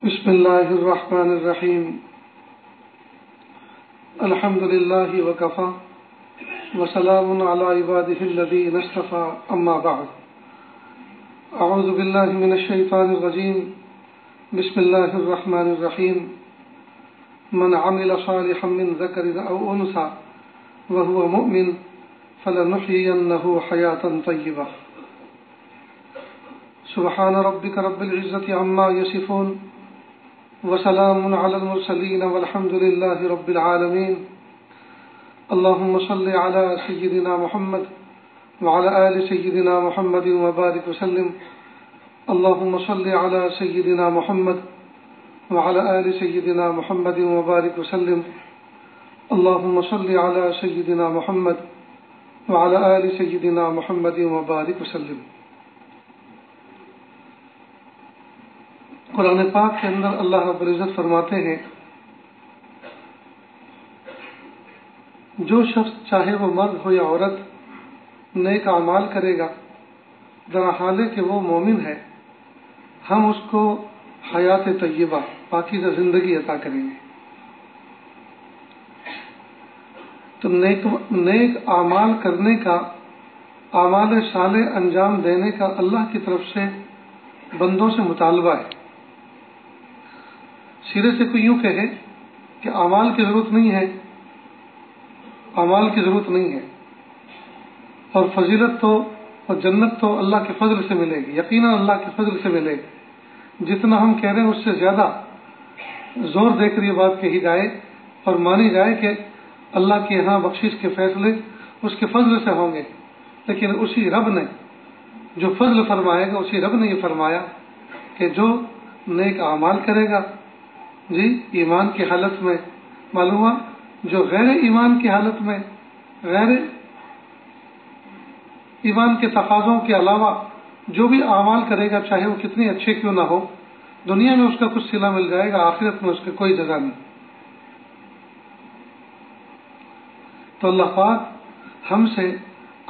بسم الله الرحمن الرحيم الحمد لله وكفى وسلام على عباده الذين اصطفى أما بعد أعوذ بالله من الشيطان الرجيم بسم الله الرحمن الرحيم من عمل صالحا من ذكر أو أنثى وهو مؤمن فلنحيينه حياة طيبة سبحان ربك رب العزة عما يصفون وسلام على المرسلين والحمد لله رب العالمين اللهم صل على سيدنا محمد وعلى آل سيدنا محمد وبارك وسلم اللهم صل على سيدنا محمد وعلى آل سيدنا محمد وبارك وسلم اللهم صل على سيدنا محمد وعلى آل سيدنا محمد وبارك وسلم. قرآن پاک کے اندر اللہ رب العزت فرماتے ہیں جو شخص چاہے وہ مرد ہو یا عورت نیک اعمال کرے گا در حال کہ وہ مومن ہے ہم اس کو حیات طیبہ پاکیزہ زندگی عطا کریں گے. تو نیک اعمال کرنے کا اعمال صالح انجام دینے کا اللہ کی طرف سے بندوں سے مطالبہ ہے. سرے سے کوئی یوں کہے کہ اعمال کی ضرورت نہیں ہے، اعمال کی ضرورت نہیں ہے اور فضیلت تو اور جنت تو اللہ کے فضل سے ملے گی، یقیناً اللہ کے فضل سے ملے گی. جتنا ہم کہہ رہے ہیں اس سے زیادہ زور دے کر یہ بات کہی جائے اور مانی جائے کہ اللہ کے یہاں بخشش کے فیصلے اس کے فضل سے ہوں گے، لیکن اسی رب نے جو فضل فرمائے گا، اسی رب نے یہ فرمایا کہ جو نیک اعمال کرے گا جی ایمان کی حالت میں، معلوم ہوا جو غیر ایمان کی حالت میں غیر ایمان کے تقاضوں کے علاوہ جو بھی اعمال کرے گا چاہے وہ کتنے اچھے کیوں نہ ہو، دنیا میں اس کا کچھ صلہ مل جائے گا، آخرت میں اس کی کوئی جزا نہیں. تو اللہ پاک ہم سے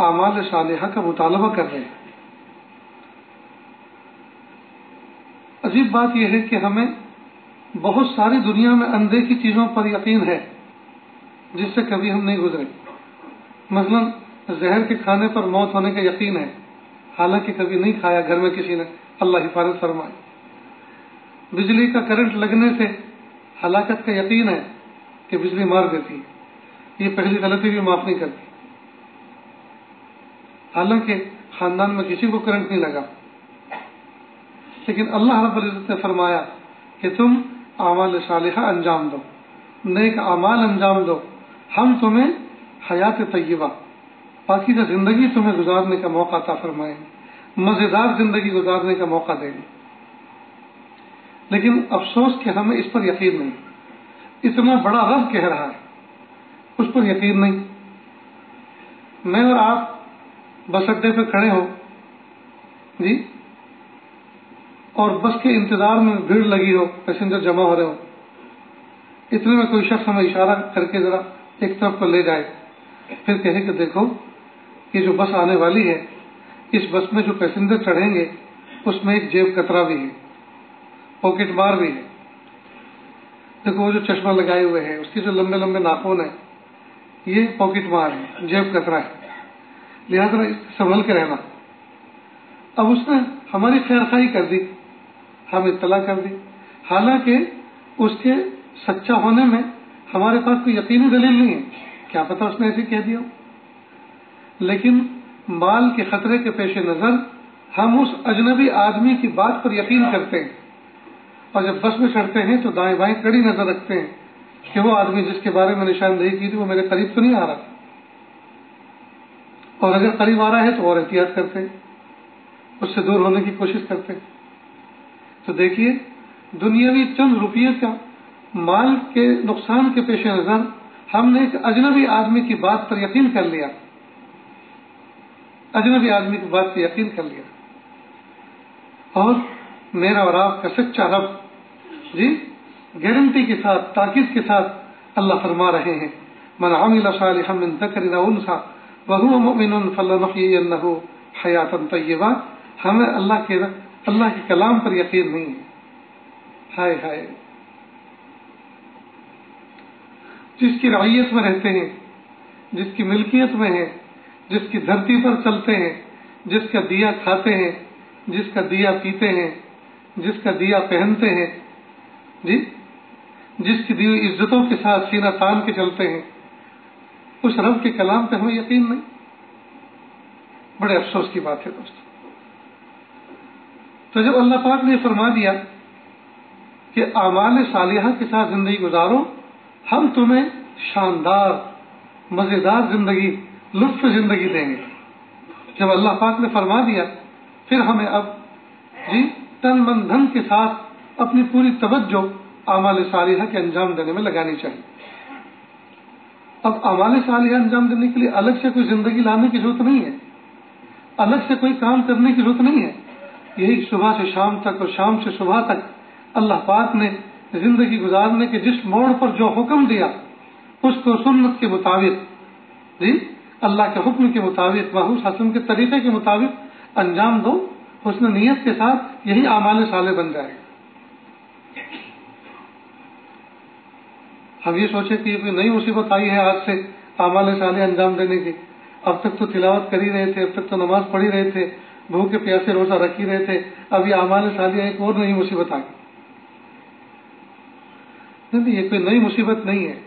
اعمال صالحہ کا مطالبہ کر رہے ہیں. عجیب بات یہ ہے کہ ہمیں بہت ساری دنیا میں اندیکھی چیزوں پر یقین ہے جس سے کبھی ہم نہیں گزرے. مثلا زہر کے کھانے پر موت ہونے کا یقین ہے، حالانکہ کبھی نہیں کھایا گھر میں کسی نے، اللہ حفاظت فرمائے. بجلی کا کرنٹ لگنے سے ہلاکت کا یقین ہے کہ بجلی مار دیتی ہے، یہ پہلی غلطی بھی معاف نہیں کرتی، حالانکہ خاندان میں کسی کو کرنٹ نہیں لگا. لیکن اللہ رب العزت نے فرمایا کہ تم اعمال صالحہ انجام دو، نیک اعمال انجام دو، ہم تمہیں حیات طیبہ پاکیزہ زندگی تمہیں گزارنے کا موقع عطا فرمائیں گے، مزیدار زندگی گزارنے کا موقع دیں گے. لیکن افسوس کہ ہمیں اس پر یقین نہیں. اتنا بڑا رب کہہ رہا ہے اس پر یقین نہیں. میں اور آپ بس اڈے پہ کھڑے ہو جی اور بس کے انتظار میں بھیڑ لگی ہو، پیسنجر جمع ہو رہے ہو، اتنے میں کوئی شخص ہمیں اشارہ کر کے ذرا ایک طرف کو لے جائے، پھر کہے کہ دیکھو یہ جو بس آنے والی ہے اس بس میں جو پیسنجر چڑھیں گے اس میں ایک جیب کترا بھی ہے، پاکٹ مار بھی ہے. دیکھو وہ جو چشمہ لگائے ہوئے ہیں، اس کے جو لمبے لمبے ناخن ہیں، یہ پاکٹ مار ہے، جیب کترا ہے، لہٰذا سنبھل کے رہنا. اب اس نے ہماری خیر خواہی کر دی، ہم اطلاع کر دی، حالانکہ اس کے سچا ہونے میں ہمارے پاس کوئی یقینی دلیل نہیں ہے، کیا پتہ اس نے ایسے کہہ دیا. لیکن مال کے خطرے کے پیش نظر ہم اس اجنبی آدمی کی بات پر یقین کرتے ہیں اور جب بس میں چڑھتے ہیں تو دائیں بائیں کڑی نظر رکھتے ہیں کہ وہ آدمی جس کے بارے میں نشاندہی کی تھی وہ میرے قریب تو نہیں آ رہا، اور اگر قریب آ رہا ہے تو اور احتیاط کرتے ہیں، اس سے دور ہونے کی کوشش کرتے ہیں. تو دیکھیے دنیاوی چند روپیے کا مال کے نقصان کے پیش نظر ہم نے ایک اجنبی آدمی کی بات پر یقین کر لیا، اجنبی آدمی کی بات پر یقین کر لیا. اور میرا اور آپ کا سچا رب جی گارنٹی کے ساتھ، تاکید کے ساتھ اللہ فرما رہے ہیں من عمل صالحا من ذکر او انثى وهو مؤمن فلنحيينه حیاتا طیبہ. ہمیں اللہ کے کلام پر یقین نہیں ہے ہائے ہائے، جس کی رعیت میں رہتے ہیں، جس کی ملکیت میں ہیں، جس کی دھرتی پر چلتے ہیں، جس کا دیا کھاتے ہیں، جس کا دیا پیتے ہیں، جس کا دیا پہنتے ہیں، جی، جس کی دی ہوئی عزتوں کے ساتھ سینہ تان کے چلتے ہیں، اس رب کے کلام پہ ہمیں یقین نہیں۔ بڑے افسوس کی بات ہے دوستو۔ تو جب اللہ پاک نے فرما دیا کہ اعمال صالحہ کے ساتھ زندگی گزارو، ہم تمہیں شاندار مزیدار زندگی، لطف زندگی دیں گے، جب اللہ پاک نے فرما دیا، پھر ہمیں اب جی تن من دھن کے ساتھ اپنی پوری توجہ اعمال صالحہ کے انجام دینے میں لگانی چاہیے۔ اب اعمال صالحہ انجام دینے کے لیے الگ سے کوئی زندگی لانے کی ضرورت نہیں ہے، الگ سے کوئی کام کرنے کی ضرورت نہیں ہے۔ یہی صبح سے شام تک اور شام سے صبح تک اللہ پاک نے زندگی گزارنے کے جس موڑ پر جو حکم دیا، اس کو سنت کے مطابق، جی، اللہ کے حکم کے مطابق، محمود صلی اللہ علیہ وسلم کے طریقے کے مطابق انجام دو، حسن نیت کے ساتھ، یہی اعمال صالح بن جائے گا۔ ہم یہ سوچیں کہ یہ کوئی نئی مصیبت آئی ہے آج سے اعمال صالح انجام دینے کی، اب تک تو تلاوت کر ہی رہے تھے، اب تک تو نماز پڑھ ہی رہے تھے، بھوکے پیاسے روزہ رکھ ہی رہے تھے، اب یہ اعمال صالح ایک اور نئی مصیبت آ گئی۔ نہیں، یہ کوئی نئی مصیبت نہیں ہے۔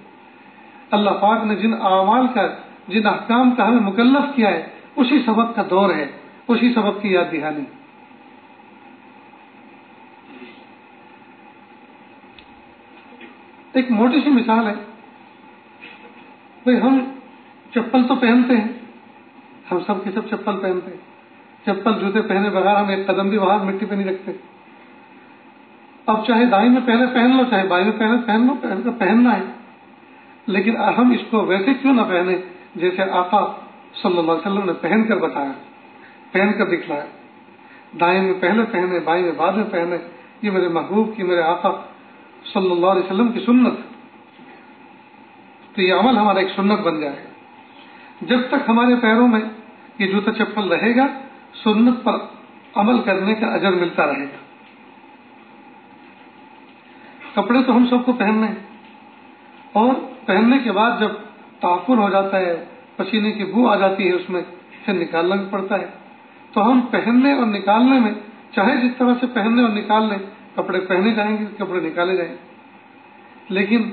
اللہ پاک نے جن اعمال کا، جن احکام کا ہمیں مکلف کیا ہے، اسی سبق کا دور ہے، اسی سبق کی یاد دہانی۔ ایک موٹی سی مثال ہے، بھئی ہم چپل تو پہنتے ہیں، ہم سب کے سب چپل پہنتے ہیں، چپل جوتے پہنے بغیر ہم ایک قدم بھی باہر مٹی پہ نہیں رکھتے۔ اب چاہے دائیں میں پہلے پہن لو، چاہے بائیں میں پہلے پہن لو، پہننا ہے، لیکن ہم اس کو ویسے کیوں نہ پہنے جیسے آقا صلی اللہ علیہ وسلم نے پہن کر بتایا، پہن کر دکھلایا۔ دائیں میں پہلے پہنے، بائیں میں بعد میں پہنے، یہ میرے محبوب کی، میرے آقا صلی اللہ علیہ وسلم کی سنت۔ تو یہ عمل ہمارا ایک سنت بن جائے گا۔ جب تک ہمارے پیروں میں یہ جوتا چپل رہے گا، سنت پر عمل کرنے کا اجر ملتا رہے گا۔ کپڑے تو ہم سب کو پہننے ہیں، اور پہننے کے بعد جب تعفن ہو جاتا ہے، پسینے کی بو آ جاتی ہے اس میں، پھر نکالنا بھی پڑتا ہے۔ تو ہم پہننے اور نکالنے میں چاہے جس طرح سے پہننے اور نکال لیں، کپڑے پہنے جائیں گے، کپڑے نکالے جائیں گے، لیکن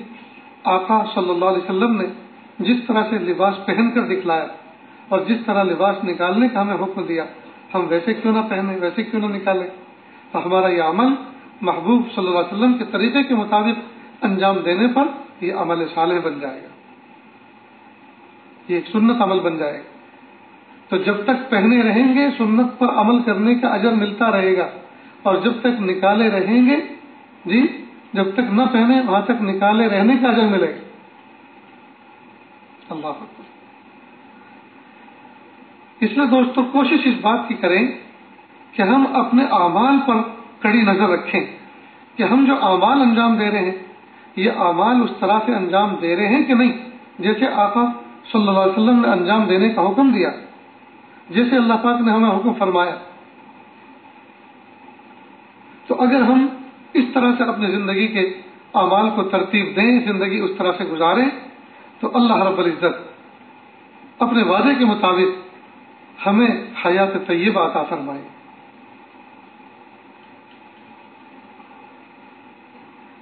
آقا صلی اللہ علیہ وسلم نے جس طرح سے لباس پہن کر دکھلایا اور جس طرح لباس نکالنے کا ہمیں حکم دیا، ہم ویسے کیوں نہ پہنے، ویسے کیوں نہ نکالیں؟ تو ہمارا یہ عمل محبوب صلی اللہ علیہ وسلم کے طریقے کے مطابق انجام دینے پر یہ عمل صالح بن جائے گا، یہ ایک سنت عمل بن جائے گا۔ تو جب تک پہنے رہیں گے، سنت پر عمل کرنے کا اجر ملتا رہے گا، اور جب تک نکالے رہیں گے، جی، جب تک نہ پہنے وہاں تک نکالے رہنے کا اجر ملے گا۔ اللہ اکبر۔ اس لیے دوستو کوشش اس بات کی کریں کہ ہم اپنے اعمال پر کڑی نظر رکھیں کہ ہم جو اعمال انجام دے رہے ہیں، یہ اعمال اس طرح سے انجام دے رہے ہیں کہ نہیں، جیسے آقا صلی اللہ علیہ وسلم نے انجام دینے کا حکم دیا، جیسے اللہ پاک نے ہمیں حکم فرمایا۔ تو اگر ہم اس طرح سے اپنی زندگی کے اعمال کو ترتیب دیں، زندگی اس طرح سے گزاریں، تو اللہ رب العزت اپنے وعدے کے مطابق ہمیں حیات طیبہ عطا فرمائے۔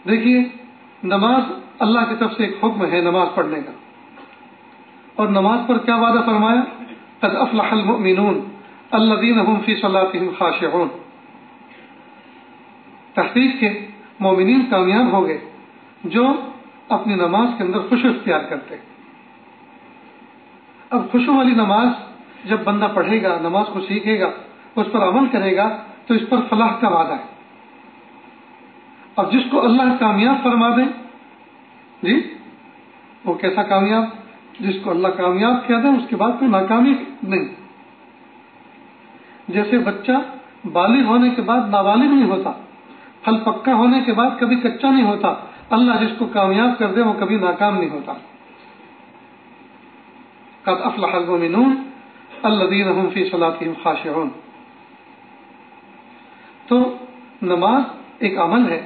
دیکھیے، نماز اللہ کی طرف سے ایک حکم ہے نماز پڑھنے کا، اور نماز پر کیا وعدہ فرمایا؟ قد افلح المؤمنون الذین هم فی صلاتهم خاشعون۔ تحقیق کے مومنین کامیاب ہو گئے جو اپنی نماز کے اندر خشوع اختیار کرتے۔ اب خشوع والی نماز جب بندہ پڑھے گا، نماز کو سیکھے گا، اس پر عمل کرے گا، تو اس پر فلاح کا وعدہ ہے۔ اب جس کو اللہ کامیاب فرما دے، جی، وہ کیسا کامیاب؟ جس کو اللہ کامیاب کہہ دے، اس کے بعد کوئی ناکامی نہیں۔ جیسے بچہ بالغ ہونے کے بعد نابالغ نہیں ہوتا، پھل پکا ہونے کے بعد کبھی کچا نہیں ہوتا، اللہ جس کو کامیاب کر دے وہ کبھی ناکام نہیں ہوتا۔ قد افلح المؤمنون الذین هم فی صلاتهم خاشعون۔ تو نماز ایک عمل ہے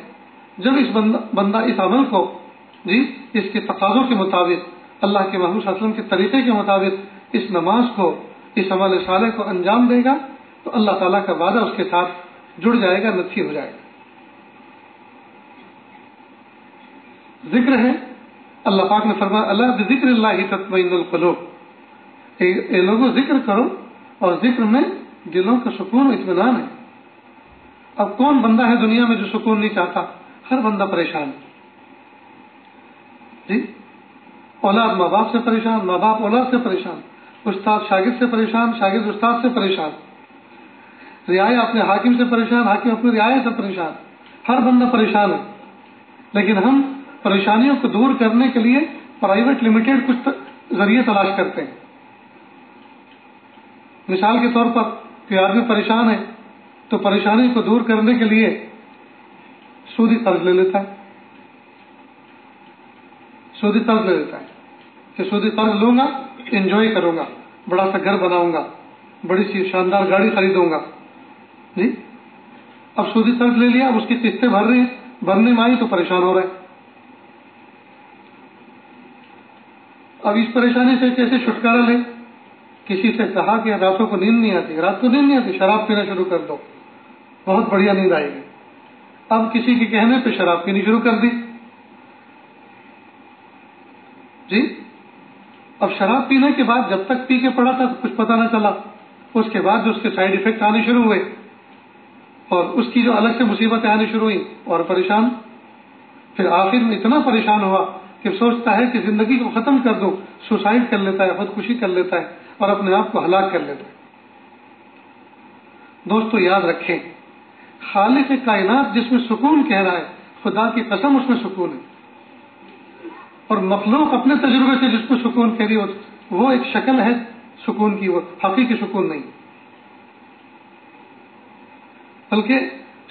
جب اس بندہ اس عمل کو اس کے تقاضوں کے مطابق، اللہ کے محبوب صلی اللہ علیہ وسلم کے طریقے کے مطابق اس نماز کو، اس عمل صالح کو انجام دے گا تو اللہ تعالیٰ کا وعدہ اس کے ساتھ جڑ جائے گا، نصیب ہو جائے گا۔ ذکر ہے، اللہ پاک نے فرمایا اللہ بذکر اللہ تطمئن القلوب، اے لوگوں ذکر کرو، اور ذکر میں دلوں کا سکون و اطمینان ہے۔ اب کون بندہ ہے دنیا میں جو سکون نہیں چاہتا؟ ہر بندہ پریشان ہے، اولاد ماں باپ سے پریشان، ماں باپ اولاد سے پریشان، استاد شاگرد سے پریشان، شاگرد استاد سے پریشان، رعایا اپنے حاکم سے پریشان، حاکم اپنے رعایا سے پریشان، ہر بندہ پریشان ہے۔ لیکن ہم پریشانیوں کو دور کرنے کے لیے پرائیویٹ لمیٹڈ کچھ ذریعے تلاش کرتے ہیں۔ مثال کے طور پر کوئی آدمی پریشان ہے تو پریشانی کو دور کرنے کے لیے سودی قرض لے لیتا ہے، سودی قرض لے لیتا ہے کہ سودی قرض لوں گا، انجوائے کروں گا، بڑا سا گھر بناؤں گا، بڑی سی شاندار گاڑی خریدوں گا۔ اب سودی قرض لے لیا، اب اس کی قسطیں بھر رہی ہیں، بھرنے میں آئی تو پریشان ہو رہا ہے۔ اب اس پریشانی سے کیسے چھٹکارا لے؟ کسی سے کہا کہ راتوں کو نیند نہیں آتی، رات کو نیند نہیں آتی، شراب پینا شروع کر دو، بہت بڑھیا نیند آئے گی۔ اب کسی کے کہنے پہ شراب پینی شروع کر دی، اب شراب پینے کے بعد جب تک پی کے پڑا تھا تو کچھ پتہ نہ چلا، اس کے بعد جو اس کے سائیڈ ایفیکٹ آنے شروع ہوئے اور اس کی جو الگ سے مصیبتیں آنی شروع ہوئی اور پریشان، پھر آخر میں اتنا پریشان ہوا کہ سوچتا ہے کہ زندگی کو ختم کر دوں، سوسائڈ کر لیتا ہے، خودکشی کر لیتا ہے اور اپنے آپ کو ہلاک کر لیتا ہے۔ دوستو یاد رکھیں، خالق کائنات جس میں سکون کہہ رہا ہے، خدا کی قسم اس میں سکون ہے، اور مخلوق اپنے تجربے سے جس کو سکون کہہ رہی ہو وہ ایک شکل ہے سکون کی، وہ حقیقی سکون نہیں، بلکہ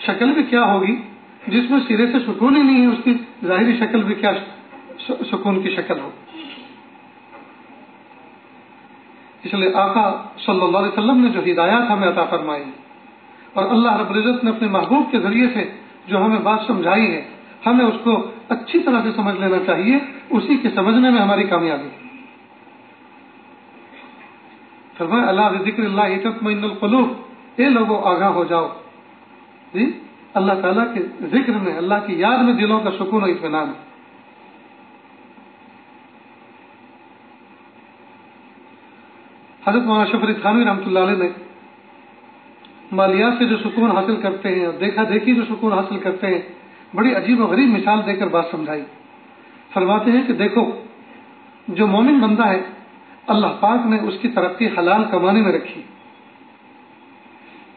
شکل بھی کیا ہوگی جس میں سرے سے سکون ہی نہیں ہے، اس کی ظاہری شکل بھی کیا سکون کی شکل ہو۔ اس لیے آقا صلی اللہ علیہ وسلم نے جو ہدایات ہمیں عطا فرمائی اور اللہ رب العزت نے اپنے محبوب کے ذریعے سے جو ہمیں بات سمجھائی ہے، ہمیں اس کو اچھی طرح سے سمجھ لینا چاہیے، اسی کے سمجھنے میں ہماری کامیابی۔ فرمایا اللہ بذکر اللہ تطمئن القلوب، اے لوگوں آگاہ ہو جاؤ، اللہ تعالیٰ کے ذکر میں، اللہ کی یاد میں دلوں کا سکون و اطمینان ہے۔ حضرت مولانا اشرف علی تھانوی رحمۃ اللہ علیہ نے مالیات سے جو سکون حاصل کرتے ہیں اور دیکھا دیکھی جو سکون حاصل کرتے ہیں، بڑی عجیب و غریب مثال دے کر بات سمجھائی۔ فرماتے ہیں کہ دیکھو، جو مومن بندہ ہے اللہ پاک نے اس کی ترقی حلال کمانے میں رکھی،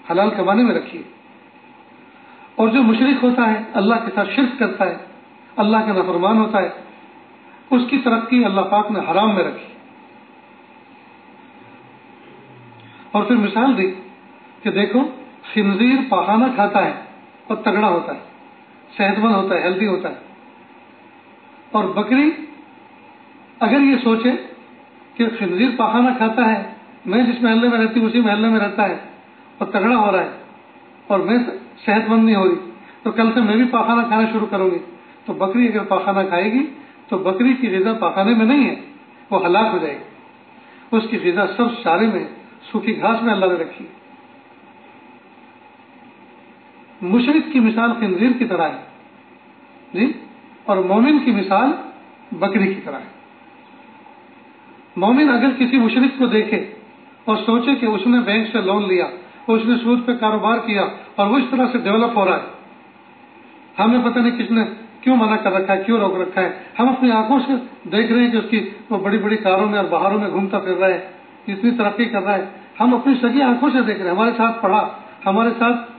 حلال کمانے میں رکھی، اور جو مشرک ہوتا ہے، اللہ کے ساتھ شرک کرتا ہے، اللہ کا نافرمان ہوتا ہے، اس کی ترقی اللہ پاک نے حرام میں رکھی۔ اور پھر مثال دی کہ دیکھو، خنزیر پاخانہ کھاتا ہے اور تگڑا ہوتا ہے، صحت مند ہوتا ہے، ہیلدی ہوتا ہے، اور بکری اگر یہ سوچے کہ خنزیر پاخانہ کھاتا ہے، میں جس محلے میں رہتی ہوں اسی محلے میں رہتا ہے اور تگڑا ہو رہا ہے اور میں صحت مند نہیں ہو رہی، تو کل سے میں بھی پاخانہ کھانا شروع کروں گی، تو بکری اگر پاخانہ کھائے گی تو بکری کی غذا پاخانے میں نہیں ہے، وہ ہلاک ہو جائے گی، اس کی غذا سب چارے میں، سوکھی گھاس میں اللہ نے رکھی۔ مشرک کی مثال خنزیر کی طرح ہے، اور مومن کی مثال بکری کی طرح ہے۔ مومن اگر کسی مشرک کو دیکھے اور سوچے کہ اس نے بینک سے لون لیا اور اس نے سود پہ کاروبار کیا اور وہ اس طرح سے ڈیولپ ہو رہا ہے، ہمیں پتہ نہیں کس نے کیوں منع کر رکھا ہے، کیوں روک رکھا ہے، ہم اپنی آنکھوں سے دیکھ رہے ہیں کہ اس کی وہ بڑی بڑی کاروں میں اور بہاروں میں گھومتا پھر رہا ہے، اتنی ترقی کر رہا ہے، ہم اپنی سگی آنکھوں سے دیکھ رہے ہیں، ہمارے ساتھ پڑھا، ہمارے ساتھ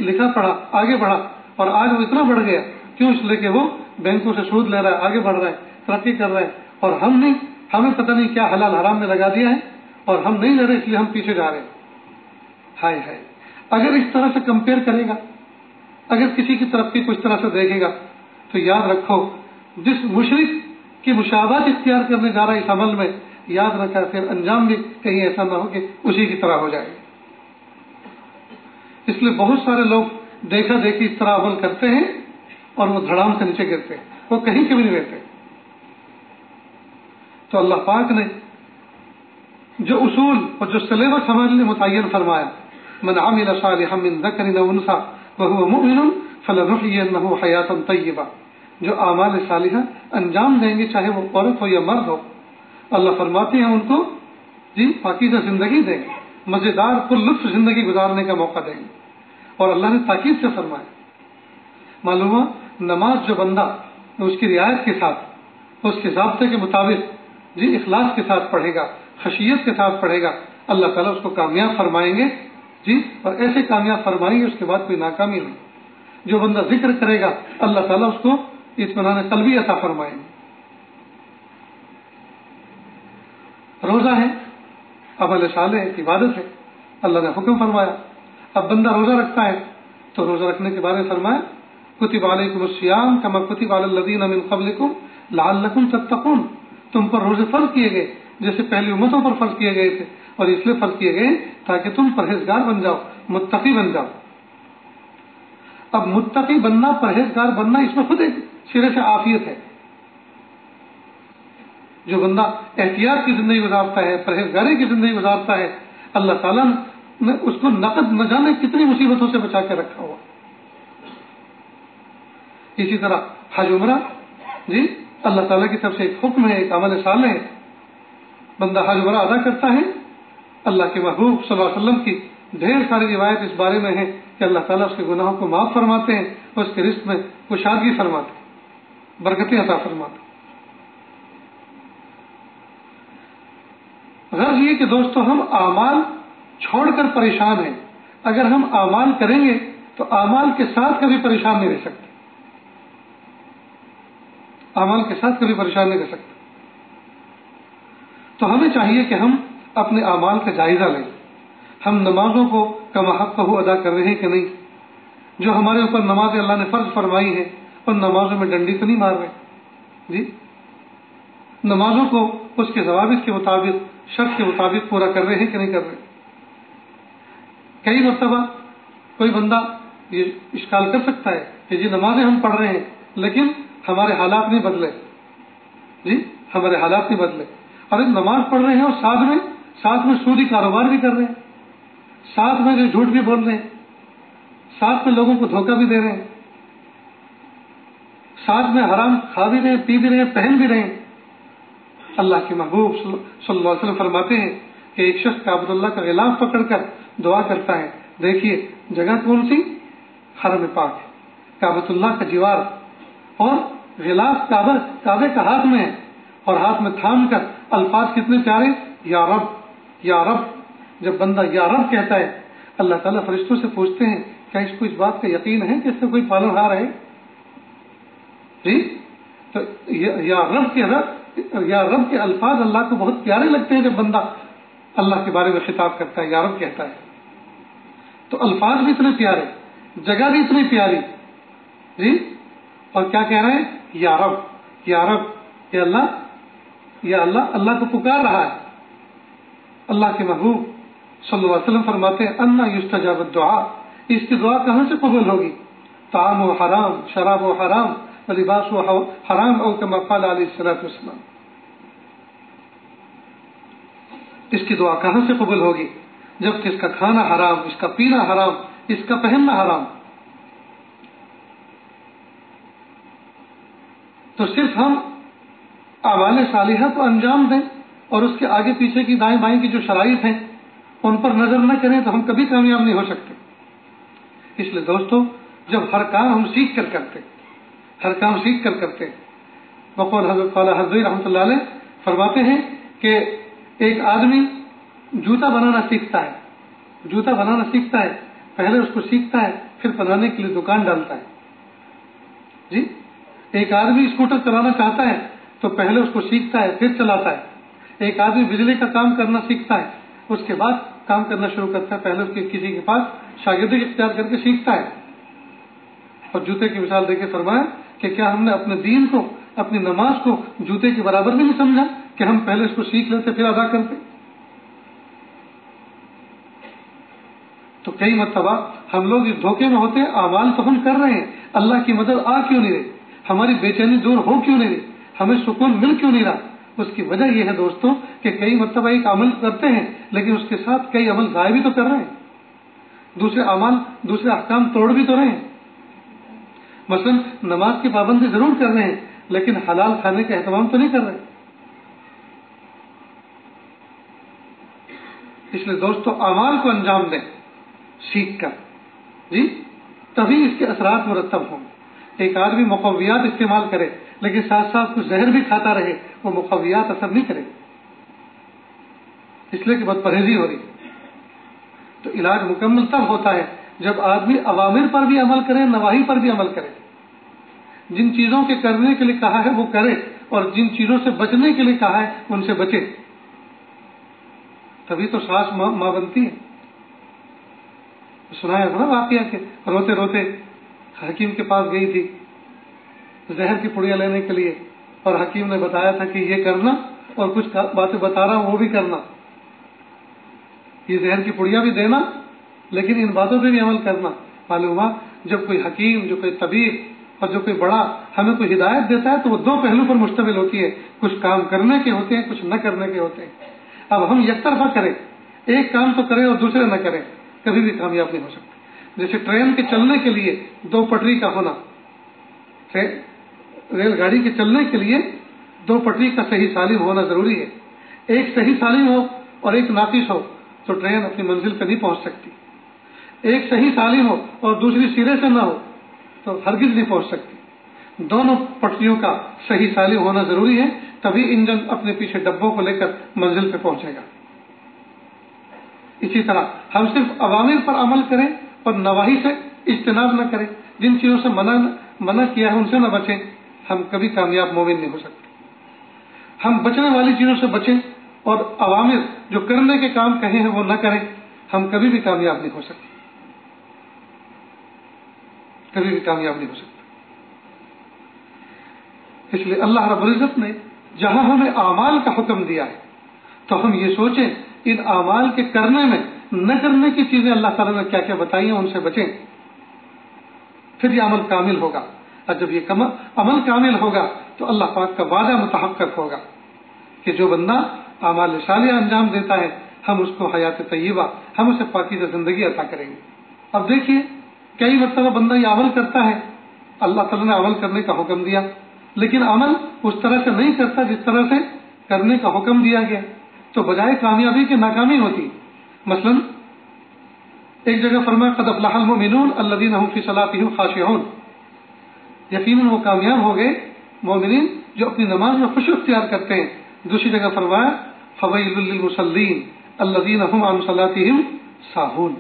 لکھا پڑھا، آگے بڑھا، اور آج وہ اتنا بڑھ گیا، کیوں؟ اس لیے کہ وہ بینکوں سے سود لے رہا ہے، آگے بڑھ رہا ہے، ترقی کر رہا ہے، اور ہم نہیں، ہمیں پتہ نہیں کیا حلال حرام میں لگا دیا ہے اور ہم نہیں لے رہے، اس لیے ہم پیچھے جا رہے ہیں۔ ہائے ہائے، اگر اس طرح سے کمپیئر کرے گا، اگر کسی کی ترقی کو اس طرح سے دیکھے گا، تو یاد رکھو جس مشرک کی مشابہت اختیار کرنے جا رہا ہے اس عمل میں، یاد رکھا پھر انجام بھی کہیں ایسا نہ ہو کہ اسی کی طرح ہو جائے۔ اس لیے بہت سارے لوگ دیکھا دیکھی اس طرح عمل کرتے ہیں اور وہ دھڑام سے نیچے گرتے، وہ کہیں کے بھی نہیں رہتے۔ تو اللہ پاک نے جو اصول اور جو سلیبس ہمارے لیے متعین فرمایا، من عمل صالحا من ذکر او انثى وهو مؤمن فلنحيينه حیاتا طیبہ، جو اعمال صالحہ انجام دیں گے چاہے وہ عورت ہو یا مرد ہو، اللہ فرماتے ہیں ان کو پاکیزہ زندگی دیں گے، مزیدار پر لطف زندگی گزارنے کا موقع دیں گے۔ اور اللہ نے تاکید سے فرمایا، معلوم ہوا نماز جو بندہ اس کی رعایت کے ساتھ، اس کے ضابطے کے مطابق اخلاص کے ساتھ پڑھے گا، خشیت کے ساتھ پڑھے گا، اللہ تعالیٰ اس کو کامیاب فرمائیں گے اور ایسے کامیاب فرمائیں گے اس کے بعد کوئی ناکامی نہیں۔ جو بندہ ذکر کرے گا اللہ تعالیٰ اس کو اطمینان قلبی عطا فرمائیں گے۔ روزہ ہے عمل صالح ہے، عبادت ہے، اللہ نے حکم فرمایا۔ اب بندہ روزہ رکھتا ہے تو روزہ رکھنے کے بارے میں فرمایا کتب علیکم الصیام کما کتب علی الذین من قبلکم لعلکم تتقون، تم پر روزے فرض کیے گئے جیسے پہلی امتوں پر فرض کیے گئے تھے، اور اس لیے فرض کیے گئے تاکہ تم پرہیزگار بن جاؤ، متقی بن جاؤ۔ اب متقی بننا، پرہیزگار بننا، اس میں خود ایک سرے سے عافیت ہے۔ جو بندہ احتیاط کی زندگی گزارتا ہے، پرہیزگاری کی زندگی گزارتا ہے، اللہ تعالیٰ نے اس کو نقد نہ جانے کتنی مصیبتوں سے بچا کے رکھا ہوا۔ اسی طرح حج عمرہ اللہ تعالیٰ کی طرف سے ایک حکم ہے، ایک عمل صالح ہے۔ بندہ حج عمرہ ادا کرتا ہے، اللہ کے محبوب صلی اللہ علیہ وسلم کی ڈھیر ساری روایت اس بارے میں ہے کہ اللہ تعالیٰ اس کے گناہوں کو معاف فرماتے ہیں اور اس کے رزق میں کشادگی فرماتے ہیں، برکتیں عطا فرماتے ہیں۔ غرض یہ کہ دوستو ہم اعمال چھوڑ کر پریشان ہیں، اگر ہم اعمال کریں گے تو اعمال کے ساتھ کبھی پریشان نہیں رہ سکتے، اعمال کے ساتھ کبھی پریشان نہیں رہ سکتے۔ تو ہمیں چاہیے کہ ہم اپنے اعمال کا جائزہ لیں، ہم نمازوں کو کما حقہ ادا کر رہے ہیں کہ نہیں، جو ہمارے اوپر نماز اللہ نے فرض فرمائی ہے ان نمازوں میں ڈنڈی تو نہیں مار رہے، نمازوں کو اس کے ضوابط کے مطابق، شرط کے مطابق پورا کر رہے ہیں کہ نہیں کر رہے۔ کئی مرتبہ کوئی بندہ یہ اشکال کر سکتا ہے کہ نمازیں ہم پڑھ رہے ہیں لیکن ہمارے حالات نہیں بدلے، ہمارے حالات نہیں بدلے، اور نماز پڑھ رہے ہیں اور ساتھ میں سودی کاروبار بھی کر رہے ہیں، ساتھ میں جو جھوٹ بھی بول رہے ہیں، ساتھ میں لوگوں کو دھوکہ بھی دے رہے ہیں، ساتھ میں حرام کھا بھی رہے ہیں، پی بھی رہے ہیں، پہن بھی رہے ہیں۔ اللہ کے محبوب صلی اللہ علیہ وسلم فرماتے ہیں کہ ایک شخص کعبۃ اللہ کا غلاف پکڑ کر دعا کرتا ہے، دیکھیے جگہ کون سی؟ حرم پاک ہے، کعبۃ اللہ کا جوار، اور غلاف کعبے کا ہاتھ میں ہے، اور ہاتھ میں تھام کر الفاظ کتنے پیارے، یا رب یا رب۔ جب بندہ یا رب کہتا ہے اللہ تعالیٰ فرشتوں سے پوچھتے ہیں کیا اس کو اس بات کا یقین ہے کہ اس سے کوئی پالنہار ہے؟ تو یا رب کے الفاظ اللہ کو بہت پیارے لگتے ہیں جب بندہ اللہ کے بارے میں خطاب کرتا ہے، یا رب کہتا ہے۔ تو الفاظ بھی اتنے پیارے، جگہ بھی اتنی پیاری، اور کیا کہہ رہے ہیں؟ یا رب یا رب، یا اللہ یا اللہ، اللہ کو پکار رہا ہے۔ اللہ کے محبوب صلی اللہ علیہ وسلم فرماتے ہیں انا یستجاب الدعاء، اس کی دعا کہاں سے قبول ہوگی؟ طعام و حرام، شراب و حرام، لباس و حرام، او کما قال علیہ الصلوۃ والسلام۔ اس کی دعا کہاں سے قبول ہوگی جبکہ اس کا کھانا حرام، اس کا پینا حرام، اس کا پہننا حرام۔ تو صرف ہم اعمال صالحہ کو انجام دیں اور اس کے آگے پیچھے کی دائیں بائیں کی جو شرائط ہیں ان پر نظر نہ کریں تو ہم کبھی کامیاب نہیں ہو سکتے۔ اس لیے دوستو جب ہر کام ہم سیکھ کر کرتے وقول حضرت حضرت رحمۃ اللہ علیہ فرماتے ہیں کہ ایک آدمی جوتا بنانا سیکھتا ہے، پہلے اس کو سیکھتا ہے پھر بنانے کے لیے دکان ڈالتا ہے۔ ایک آدمی اسکوٹر چلانا چاہتا ہے تو پہلے اس کو سیکھتا ہے پھر چلاتا ہے۔ ایک آدمی بجلی کا کام کرنا سیکھتا ہے، اس کے بعد کام کرنا شروع کرتا ہے، پہلے اس کے کسی کے پاس شاگردی اختیار کر کے سیکھتا ہے۔ اور جوتے کی مثال دے کے فرمایا کہ کیا ہم نے اپنے دین کو، اپنی نماز کو جوتے کے برابر بھی نہیں سمجھا کہ ہم پہلے اس کو سیکھ لیتے پھر ادا کرتے؟ تو کئی مرتبہ ہم لوگ اس دھوکے میں ہوتے ہیں، اعمال تو ہم کر رہے ہیں اللہ کی مدد آ کیوں نہیں رہی، ہماری بے چینی دور ہو کیوں نہیں رہی، ہمیں سکون مل کیوں نہیں رہا؟ اس کی وجہ یہ ہے دوستوں کہ کئی مرتبہ ایک عمل کرتے ہیں لیکن اس کے ساتھ کئی عمل ضائع بھی تو کر رہے ہیں، دوسرے اعمال دوسرے احکام توڑ بھی تو رہے ہیں۔ مثلا نماز کی پابندی ضرور کر رہے ہیں لیکن حلال کھانے کا اہتمام تو نہیں کر رہے۔ اس لیے دوستو اعمال کو انجام دیں سیکھ کر، جی تبھی اس کے اثرات مرتب ہوں۔ ایک آدمی مقویات استعمال کرے لیکن ساتھ ساتھ کچھ زہر بھی کھاتا رہے، وہ مقویات اثر نہیں کرے، اس لیے کہ بد پرہیزی ہو رہی۔ تو علاج مکمل تب ہوتا ہے جب آدمی اوامر پر بھی عمل کرے، نواہی پر بھی عمل کرے، جن چیزوں کے کرنے کے لیے کہا ہے وہ کرے اور جن چیزوں سے بچنے کے لیے کہا ہے ان سے بچے، تبھی تو سانس ماں بنتی ہے۔ سنا ہے نا واقعہ کہ روتے روتے حکیم کے پاس گئی تھی زہر کی پڑیاں لینے کے لیے، اور حکیم نے بتایا تھا کہ یہ کرنا اور کچھ باتیں بتا رہا ہوں وہ بھی کرنا، یہ زہر کی پڑیاں بھی دینا لیکن ان باتوں پہ بھی عمل کرنا۔ معلوم ہوا جب کوئی حکیم، جو کوئی طبیب اور جو کوئی بڑا ہمیں کوئی ہدایت دیتا ہے تو وہ دو پہلو پر مشتمل ہوتی ہے، کچھ کام کرنے کے ہوتے ہیں، کچھ نہ کرنے کے ہوتے ہیں۔ اب ہم یک طرفہ کریں، ایک کام تو کریں اور دوسرے نہ کریں، کبھی بھی کامیاب نہیں ہو سکتے۔ جیسے ٹرین کے چلنے کے لیے دو پٹری کا ہونا، ریل گاڑی کے چلنے کے لیے دو پٹری کا صحیح سالم ہونا ضروری ہے۔ ایک صحیح سالم ہو اور ایک ناقص ہو تو ٹرین اپنی منزل پہ نہیں پہنچ سکتی، ایک صحیح سالم ہو اور دوسری سرے سے نہ ہو تو ہرگز نہیں پہنچ سکتی۔ دونوں پٹریوں کا صحیح سالم ہونا ضروری ہے، تبھی انجن اپنے پیچھے ڈبوں کو لے کر منزل پہ پہنچے گا۔ اسی طرح ہم صرف اوامر پر عمل کریں اور نواہی سے اجتناب نہ کریں، جن چیزوں سے منع کیا ہے ان سے نہ بچیں، ہم کبھی کامیاب مومن نہیں ہو سکتے۔ ہم بچنے والی چیزوں سے بچیں اور اوامر جو کرنے کے کام کہے ہیں وہ نہ کریں، ہم کبھی بھی کامیاب نہیں ہو سکتے، کبھی بھی کامیاب نہیں ہو سکتے۔ اس لیے اللہ رب العزت نے جہاں ہمیں اعمال کا حکم دیا ہے تو ہم یہ سوچیں ان اعمال کے کرنے میں نہ کرنے کی چیزیں اللہ تعالیٰ نے کیا کیا بتائی ہیں ان سے بچیں، پھر یہ عمل کامل ہوگا، اور جب یہ عمل کامل ہوگا تو اللہ پاک کا وعدہ متحقق ہوگا کہ جو بندہ اعمال صالحہ انجام دیتا ہے ہم اس کو حیات طیبہ، ہم اسے پاکیزہ زندگی عطا کریں گے۔ اب دیکھیے کئی مرتبہ بندہ یہ عمل کرتا ہے، اللہ تعالیٰ نے عمل کرنے کا حکم دیا لیکن عمل اس طرح سے نہیں کرتا جس طرح سے کرنے کا حکم دیا گیا، تو بجائے کامیابی کے ناکامی ہوتی۔ مثلا ایک جگہ فرمایا قد افلح المؤمنون الذین هم فی صلاتهم خاشعون، یقیناً وہ کامیاب ہو گئے مومنین جو اپنی نماز میں خشوع اختیار کرتے ہیں۔ دوسری جگہ فرمایا فویل للمصلین الذین هم عن صلاتهم ساہون،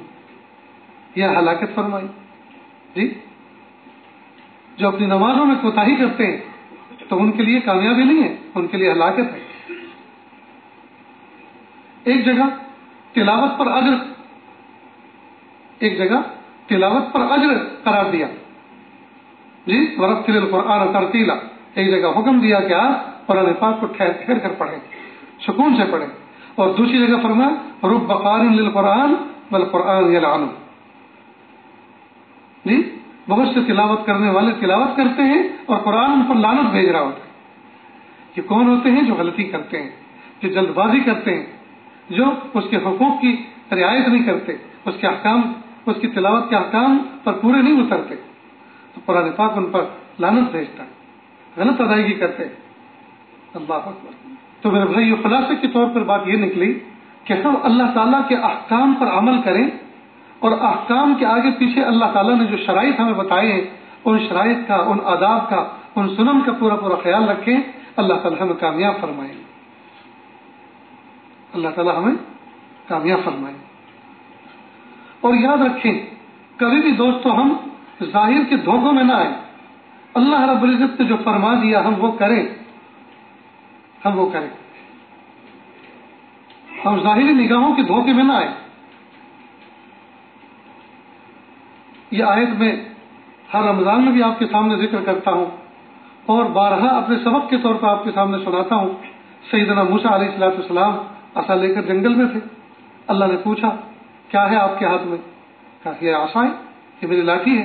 یہ ہلاکت فرمائی جی، جو اپنی نمازوں میں کوتاہی کرتے ہیں تو ان کے لیے کامیابی نہیں ہے، ان کے لیے ہلاکت ہے۔ ایک جگہ تلاوت پر اجر، ایک جگہ تلاوت پر اجر قرار دیا جی، ورتل القرآن ترتیلا، ایک جگہ حکم دیا کہ آپ قرآن پاک کو ٹھہر ٹھہر کر پڑھیں، سکون سے پڑھیں، اور دوسری جگہ فرمایا رب قارئ للقرآن والقرآن یلعنہ، جی بہت سے تلاوت کرنے والے تلاوت کرتے ہیں اور قرآن ان پر لعنت بھیج رہا ہوتا ہے۔ یہ کون ہوتے ہیں؟ جو غلطی کرتے ہیں، جو جلد بازی کرتے ہیں، جو اس کے حقوق کی رعایت نہیں کرتے، اس کے احکام، اس کی تلاوت کے احکام پر پورے نہیں اترتے، تو قرآن پاک ان پر لعنت بھیجتا ہے، غلط ادائیگی کرتے ہیں۔ اللہ اکبر۔ تو میرے بھائی خلاصے کے طور پر بات یہ نکلی کہ ہم اللہ تعالیٰ کے احکام پر عمل کریں اور احکام کے آگے پیچھے اللہ تعالیٰ نے جو شرائط ہمیں بتائے ہیں ان شرائط کا، ان آداب کا، ان سنن کا پورا پورا خیال رکھیں، اللہ تعالیٰ ہمیں کامیاب فرمائیں، اللہ تعالیٰ ہمیں کامیاب فرمائیں۔ اور یاد رکھیں کبھی بھی دوستو ہم ظاہر کے دھوکوں میں نہ آئیں، اللہ رب العزت نے جو فرما دیا ہم وہ کریں، ہم وہ کریں، ہم ظاہری نگاہوں کے دھوکے میں نہ آئیں۔ یہ آیت میں ہر رمضان میں بھی آپ کے سامنے ذکر کرتا ہوں اور بارہا اپنے سبق کے طور پر آپ کے سامنے سناتا ہوں۔ سیدنا موسیٰ علیہ السلام عصا لے کر جنگل میں تھے، اللہ نے پوچھا کیا ہے آپ کے ہاتھ میں؟ کہا یہ عصا ہے، یہ میری لاٹھی ہے۔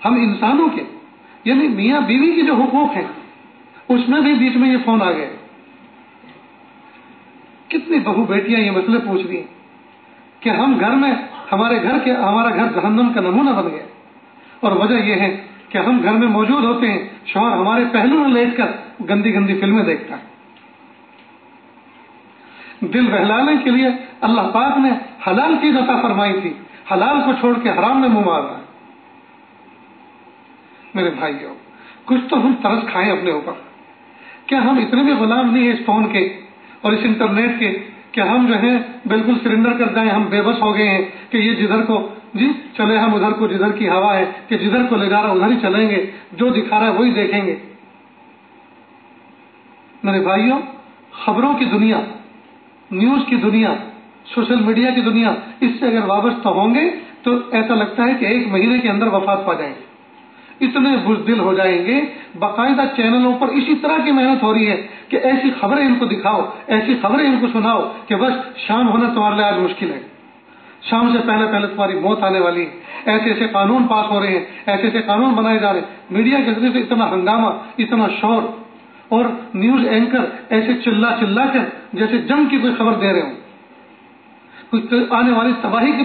ہم انسانوں کے یعنی میاں بیوی کے جو حقوق ہیں اس میں بھی بیچ میں یہ فون آ گئے. کتنی بہو بیٹیاں یہ مسئلے پوچھ رہی ہیں کہ ہم گھر میں ہمارا گھر جہنم کا نمونہ بن گیا. اور وجہ یہ ہے کہ ہم گھر میں موجود ہوتے ہیں، شوہر ہمارے پہلو میں لیٹ کر گندی گندی فلمیں دیکھتا ہے. دل بہلانے کے لیے اللہ پاک نے حلال چیز عطا فرمائی تھی، حلال کو چھوڑ کے حرام میں منہ مار رہا ہے. میرے بھائیوں، کچھ تو ہم ترس کھائیں اپنے اوپر. کیا ہم اتنے بھی غلام نہیں ہیں اس فون کے اور اس انٹرنیٹ کے کہ ہم جو ہے بالکل سرنڈر کر جائیں؟ ہم بے بس ہو گئے ہیں کہ یہ جدھر کو چلے ہم ادھر کو، جدھر کی ہوا ہے کہ جدھر کو لے جا رہا ادھر ہی چلیں گے، جو دکھا رہا ہے وہی دیکھیں گے. میرے بھائیوں، خبروں کی دنیا، نیوز کی دنیا، سوشل میڈیا کی دنیا، اس سے اگر وابستہ ہوں گے تو ایسا لگتا ہے کہ 1 مہینے کے اندر وفات پا جائیں گے. اتنے بزدل ہو جائیں گے. باقاعدہ چینلوں پر اسی طرح کی محنت ہو رہی ہے کہ ایسی خبریں ان کو دکھاؤ، ایسی خبریں ان کو سناؤ کہ بس شام ہونا تمہارے لیے آج مشکل ہے، شام سے پہلے پہلے تمہاری موت آنے والی ہے. ایسے ایسے قانون پاس ہو رہے ہیں، ایسے ایسے قانون بنائے جا رہے ہیں. میڈیا کے ذریعے سے اتنا ہنگامہ، اتنا شور، اور نیوز اینکر ایسے چلا چلا کر جیسے جنگ کی کوئی خبر دے رہے ہوں. کچھ آنے والی تباہی کی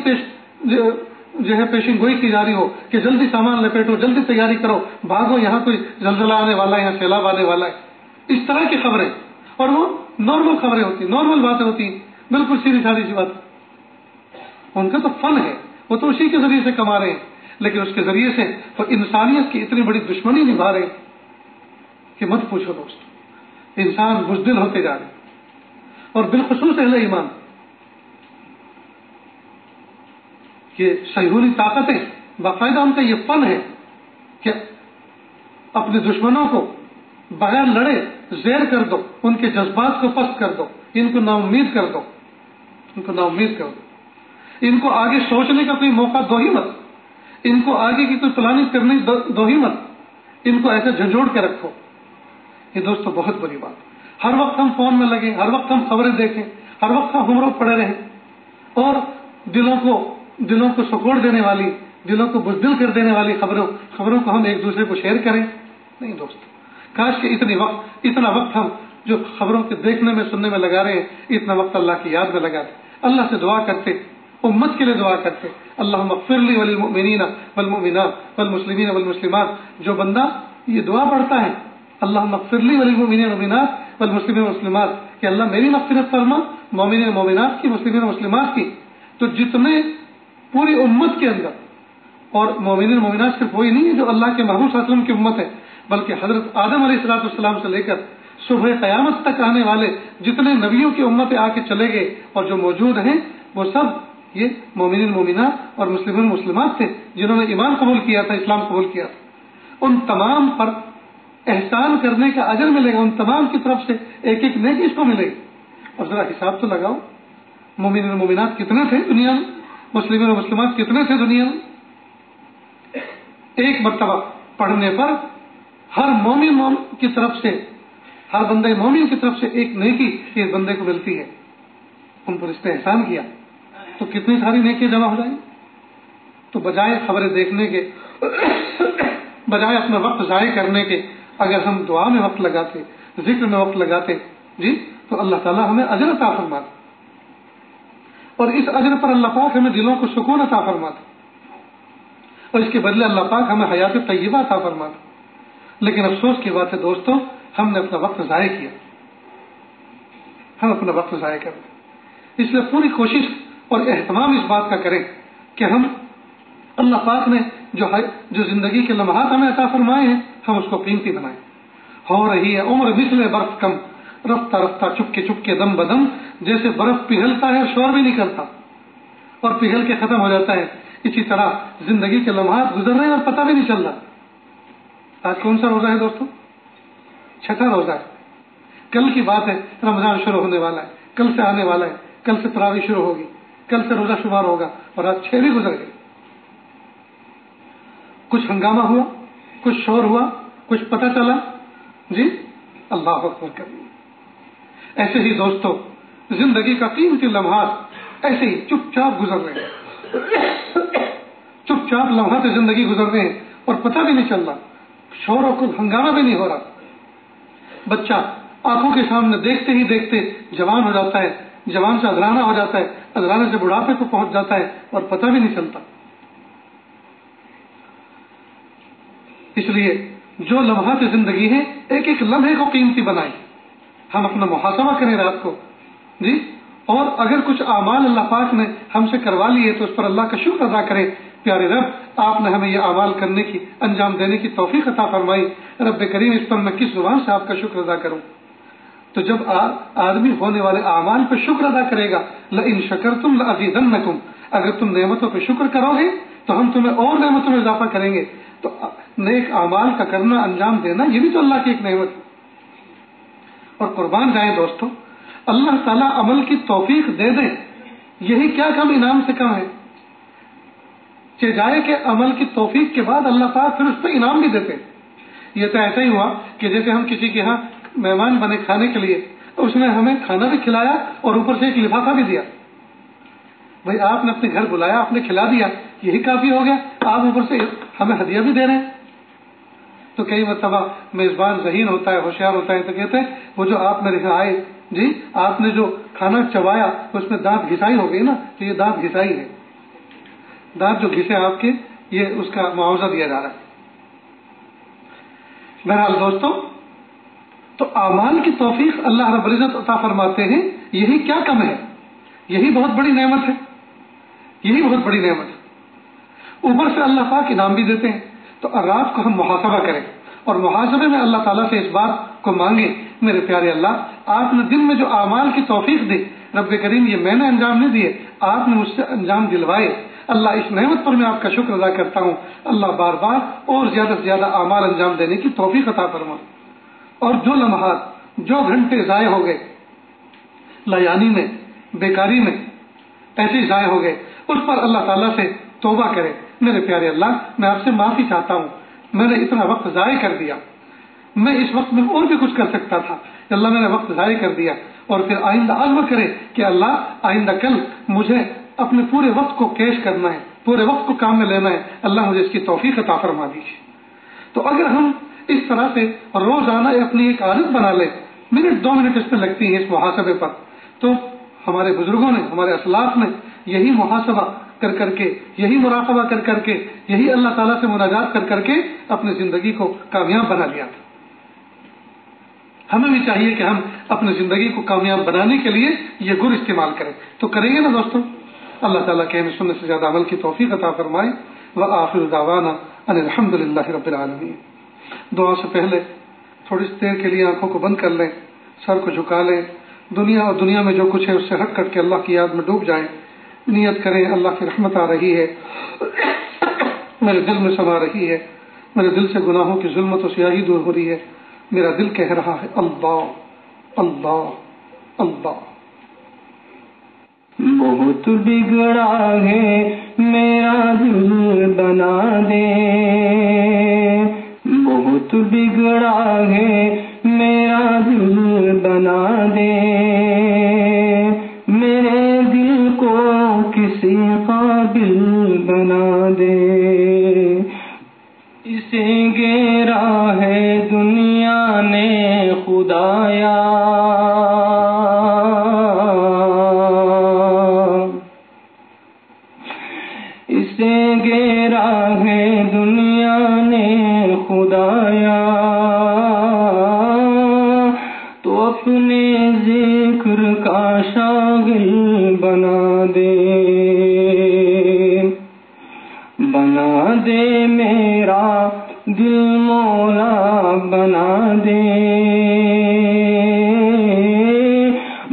جو ہے پیشن گوئی کی جا رہی ہو کہ جلدی سامان لپیٹو، جلدی تیاری کرو، بھاگو، یہاں کوئی زلزلہ آنے والا ہے، یہاں سیلاب آنے والا ہے. اس طرح کی خبریں، اور وہ نارمل خبریں ہوتی، نارمل باتیں ہوتی ہیں، بالکل سیدھی سادھی سی بات. ان کا تو فن ہے، وہ تو اسی کے ذریعے سے کما رہے ہیں، لیکن اس کے ذریعے سے وہ انسانیت کی اتنی بڑی دشمنی نبھا رہے ہیں کہ مت پوچھو دوست. انسان بزدل ہوتے جا رہے ہیں. اور بالخصوص اہل ایمان، یہ صہیونی طاقتیں باقاعدہ ان کا یہ فن ہے کہ اپنے دشمنوں کو بغیر لڑے زیر کر دو، ان کے جذبات کو پست کر دو، ان کو نا امید کر دو، ان کو نا امید کر دو. ان کو آگے سوچنے کا کوئی موقع دو ہی مت، ان کو آگے کی کوئی پلاننگ کرنے دو ہی مت، ان کو ایسے جھنجھوڑ کے رکھو. یہ دوستو بہت بڑی بات. ہر وقت ہم فون میں لگیں، ہر وقت ہم خبریں دیکھیں، ہر وقت ہم ہمرو پڑے رہیں، اور دلوں کو سکوڑ دینے والی، دلوں کو بزدل کر دینے والی خبروں کو ہم ایک دوسرے کو شیئر کریں. نہیں دوست، کاش کہ اتنا وقت ہم جو خبروں کے دیکھنے میں سننے میں لگا رہے ہیں، اتنا وقت اللہ کی یاد میں لگاتے، اللہ سے دعا کرتے، امت کے لیے دعا کرتے. اللہم اغفر لی وللمؤمنین والمؤمنات والمسلمین والمسلمات. جو بندہ یہ دعا پڑھتا ہے، اللہم اغفر لی وللمؤمنین والمؤمنات والمسلمین والمسلمات، کہ اللہ میری مغفرت فرما، مومنین مومنات کی، مسلمین مسلمات کی. تو جتنے پوری امت کے اندر، اور مومنین مومنات صرف وہی نہیں ہے جو اللہ کے محبوب صلی اللہ علیہ وسلم کی امت ہے، بلکہ حضرت آدم علیہ السلام سے لے کر صبح قیامت تک آنے والے جتنے نبیوں کی امتیں آ کے چلے گئے اور جو موجود ہیں، وہ سب یہ مومنین مومنات اور مسلمین مسلمات تھے جنہوں نے ایمان قبول کیا تھا، اسلام قبول کیا تھا. ان تمام پر احسان کرنے کا اجر ملے گا، ان تمام کی طرف سے ایک ایک نیکی اس کو ملے گی. اور ذرا حساب تو لگاؤ، مومنین اور مومنات کتنے تھے دنیا میں، مسلمین اور مسلمات کتنے تھے دنیا میں. ایک مرتبہ پڑھنے پر ہر مومن کی طرف سے، ہر بندے مومن کی طرف سے ایک نیکی اس بندے کو ملتی ہے. ان پر اس نے احسان کیا تو کتنی ساری نیکی جمع ہو جائیں. تو بجائے خبریں دیکھنے کے، بجائے اپنا وقت ضائع کرنے کے، اگر ہم دعا میں وقت لگاتے، ذکر میں وقت لگاتے تو اللہ تعالیٰ ہمیں اجر عطا فرماتا، اور اس اجر پر اللہ پاک ہمیں دلوں کو سکون عطا فرماتا، اور اس کے بدلے اللہ پاک ہمیں حیات طیبہ عطا فرماتا. لیکن افسوس کی بات ہے دوستو، ہم نے اپنا وقت ضائع کیا، ہم اپنا وقت ضائع کر دیں. اس لیے پوری کوشش اور اہتمام اس بات کا کریں کہ ہم اللہ پاک نے جو زندگی کے لمحات ہمیں عطا فرمائے ہیں، ہم اس کو قیمتی بنائیں. ہو رہی ہے عمر مثل برف کم، رفتہ رفتہ چپکے دم بدم. جیسے برف پگھلتا ہے اور شور بھی نہیں کرتا اور پگھل کے ختم ہو جاتا ہے، اسی طرح زندگی کے لمحات گزر رہے ہیں اور پتہ بھی نہیں چل رہا. آج کون سا روزہ ہے دوستو؟ 6واں روزہ ہے. کل کی بات ہے رمضان شروع ہونے والا ہے، کل سے آنے والا ہے، کل سے تراویح شروع ہوگی، کل سے روزہ شمار ہوگا، اور آج 6 بھی گزر گئے. کچھ ہنگامہ ہوا، کچھ شور ہوا، کچھ پتہ چلا، اللہ اکبر کبھی. ایسے ہی دوستو زندگی کا قیمتی لمحات ایسے ہی چپ چاپ گزر رہے ہیں، چپ چاپ لمحات زندگی گزر رہے ہیں، اور پتہ بھی نہیں چل رہا، شور و ہنگامہ بھی نہیں ہو رہا. بچہ آنکھوں کے سامنے دیکھتے ہی دیکھتے جوان ہو جاتا ہے، جوان سے ادرانہ ہو جاتا ہے، ادرانے سے بڑھاپے کو پہنچ جاتا ہے اور پتہ بھی نہیں چلتا. اس لیے جو لمحات زندگی ہیں ایک ایک لمحے کو قیمتی بنائیں. ہم اپنا محاسبہ کریں رات کو جی، اور اگر کچھ اعمال اللہ پاک نے ہم سے کروا لیے تو اس پر اللہ کا شکر ادا کریں. پیارے رب، آپ نے ہمیں یہ اعمال کرنے کی، انجام دینے کی توفیق عطا فرمائی. رب کریم، اس پر میں کس زبان سے آپ کا شکر ادا کروں؟ تو جب آدمی ہونے والے اعمال پہ شکر ادا کرے گا، لئن شکرتم لازیدنکم، اگر تم نعمتوں پہ شکر کرو گے تو ہم تمہیں اور نعمتوں میں اضافہ کریں گے. تو نیک اعمال کا کرنا، انجام دینا، یہ بھی تو اللہ کی ایک نعمت ہے. اور قربان جائیں دوستو، اللہ تعالیٰ عمل کی توفیق دے دیں، یہی کیا کم انعام سے کم ہے. جائے کہ عمل کی توفیق کے بعد اللہ پاک پھر اس پہ انعام بھی دیتے. یہ تو ایسا ہی ہوا کہ جیسے ہم کسی کے ہاں مہمان بنے کھانے کے لیے، تو اس نے ہمیں کھانا بھی کھلایا اور اوپر سے ایک لفافہ بھی دیا. بھائی آپ نے اپنے گھر بلایا، آپ نے کھلا دیا، یہی کافی ہو گیا، آپ اوپر سے ہمیں ہدیہ بھی دے رہے ہیں. تو کئی مرتبہ میزبان ذہین ہوتا ہے، ہوشیار ہوتا ہے، تو کہتے ہیں وہ جو آپ میرے یہاں آئے جی، آپ نے جو کھانا چبایا اس میں دانت گھسائی ہو گئی نا، تو یہ دانت گھسائی ہے، دانت جو گھسے آپ کے، یہ اس کا معاوضہ دیا جا رہا ہے. بہرحال دوستو، تو اعمال کی توفیق اللہ رب العزت عطا فرماتے ہیں، یہی کیا کم ہے، یہی بہت بڑی نعمت ہے، یہی بہت بڑی نعمت ہے. اوپر سے اللہ پاک انعام بھی دیتے ہیں. تو رات کو ہم محاسبہ کریں اور محاسبے میں اللہ تعالیٰ سے اس بات کو مانگیں، میرے پیارے اللہ، آپ نے دن میں جو اعمال کی توفیق دی، رب کریم یہ میں نے انجام نہیں دیے، آپ نے مجھ سے انجام دلوائے. اللہ اس نعمت پر میں آپ کا شکر ادا کرتا ہوں. اللہ بار بار اور زیادہ سے زیادہ اعمال انجام دینے کی توفیق عطا فرما. اور جو لمحات، جو گھنٹے ضائع ہو گئے لایانی میں، بیکاری میں، ایسے ہی ضائع ہو گئے، اس پر اللہ تعالیٰ سے توبہ کرے. میرے پیارے اللہ، میں آپ سے معافی چاہتا ہوں، میں نے اتنا وقت ضائع کر دیا، میں اس وقت میں اور بھی کچھ کر سکتا تھا، اللہ میں نے وقت ضائع کر دیا. اور پھر آئندہ عزم کرے کہ اللہ آئندہ کل مجھے اپنے پورے وقت کو کیش کرنا ہے، پورے وقت کو کام میں لینا ہے، اللہ مجھے اس کی توفیق عطا فرما دیجیے. تو اگر ہم اس طرح سے روزانہ اپنی ایک عادت بنا لیں، منٹ 2 منٹ اس میں لگتی ہیں اس محاسبے پر، تو ہمارے بزرگوں نے، ہمارے اسلاف نے یہی محاسبہ کر کے، یہی مراقبہ کر کے، یہی اللہ تعالیٰ سے مناجات کر کے اپنی زندگی کو کامیاب بنا لیا تھا. ہمیں بھی چاہیے کہ ہم اپنی زندگی کو کامیاب بنانے کے لیے یہ گر استعمال کریں. تو کریں گے نا دوستوں؟ اللہ تعالیٰ کہ ہمیں سننے سے زیادہ عمل کی توفیق عطا فرمائے. وآخر دعوانا ان الحمد للہ رب العالمین. دعا سے پہلے تھوڑی دیر کے لیے آنکھوں کو بند کر لیں، سر کو جھکا لیں، دنیا اور دنیا میں جو کچھ ہے اس سے ہٹ کر کے اللہ کی یاد میں ڈوب جائیں. نیت کریں اللہ کی رحمت آ رہی ہے، میرے دل میں سما رہی ہے، میرے دل سے گناہوں کی ظلمت و سیاہی دور ہو رہی ہے، میرا دل کہہ رہا ہے اللہ اللہ اللہ. بہت بگڑا ہے میرا دل بنا دے، بہت بگڑا ہے میرا دل بنا دے، میرے دل کو کسی قابل بنا دے. اسے گھیرا ہے دنیا نے خدایا، اسے گھیرا ہے دنیا نے خدایا، تو اپنے ذکر کا شاغل بنا دے، بنا دے میرا دل مولا بنا دے.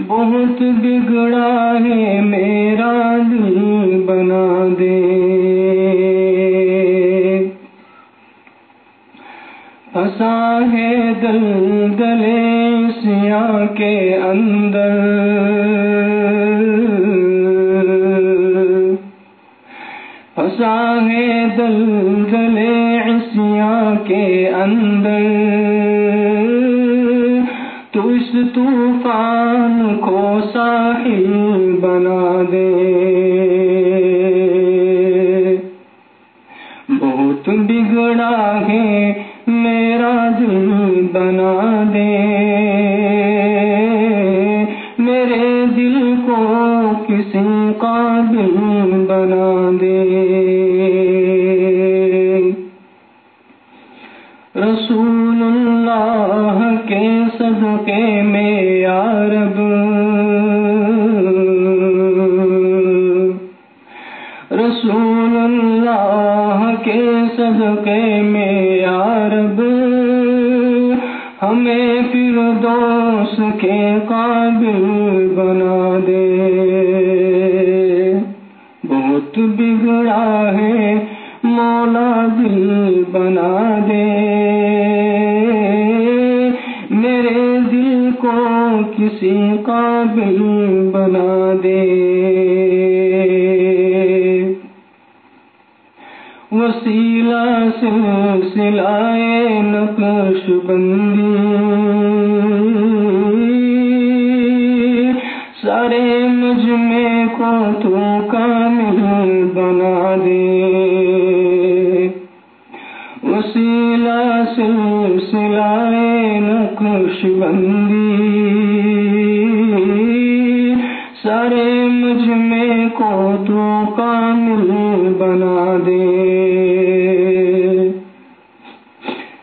بہت بگڑا ہے میرا دل بنا دے. پھنسا ہے دلدلے سیاہ کے اندر، پھنسا ہے دلدلے عصیاں کے اندر، تو اس طوفان کو ساحل بنا دے. بہت بگڑا بنا دے، میرے دل کو کسی قابل بنا دے۔ رسول اللہ کے صدقے میں یا رب، رسول اللہ کے صدقے میں یا رب، ہمیں فردوس کے قابل بنا دے۔ بہت بگڑا ہے مولا دل بنا دے، میرے دل کو کسی قابل بنا دے۔ وسیلہ سلسلہ نقش بندی، سارے مجمع کو تو کامل بنا دے۔ وسیلہ سلسلہ نقش بندی، سارے مجمع کو تو کامل بنا دے۔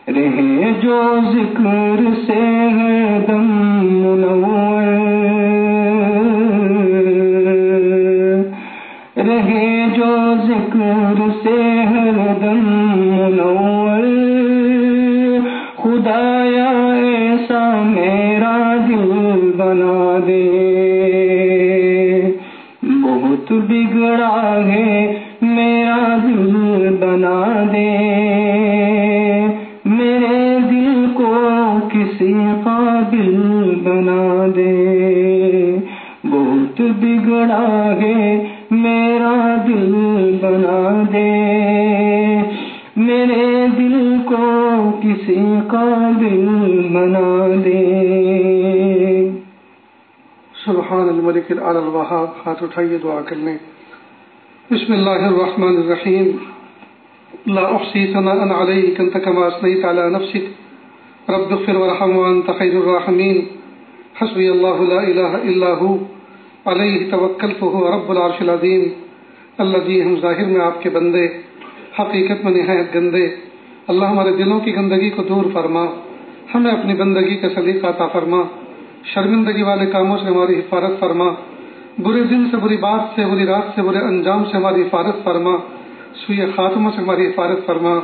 رہے جو ذکر سے ہے دم منور، رہے جو ذکر سے ہے دم منور، خدایا ایسا میرا دل بنا دے۔ بہت بگڑا ہے میرا دل بنا دے، میرے دل کو کسی قابل بنا دے۔ بہت بگڑا ہے میرا دل بنا دے، میرے دل کو کسی قابل بنا دے۔ سبحان الملک الاعلی الوہاب۔ ہاتھ اٹھائیے دعا کر لیں۔ بسم اللہ الرحمن الرحیم۔ لا احصی ثناء علیک انت کما اثنیت علی نفسک رب اغفر وارحم وانت خیر الراحمین۔ حسبی اللہ لا الہ الا ہو علیہ توکلت وہو رب العرش العظیم۔ اللہ جی، ہم ظاہر میں آپ کے بندے، حقیقت میں نہایت گندے۔ اللہ ہمارے دلوں کی گندگی کو دور فرما، ہمیں اپنی بندگی کا سلیقہ عطا فرما، شرمندگی والے کاموں سے ہماری حفاظت فرما، برے دن سے، بری بات سے، بری رات سے، برے انجام سے ہماری حفاظت فرما، سوء خاتمہ سے ہماری حفاظت فرما۔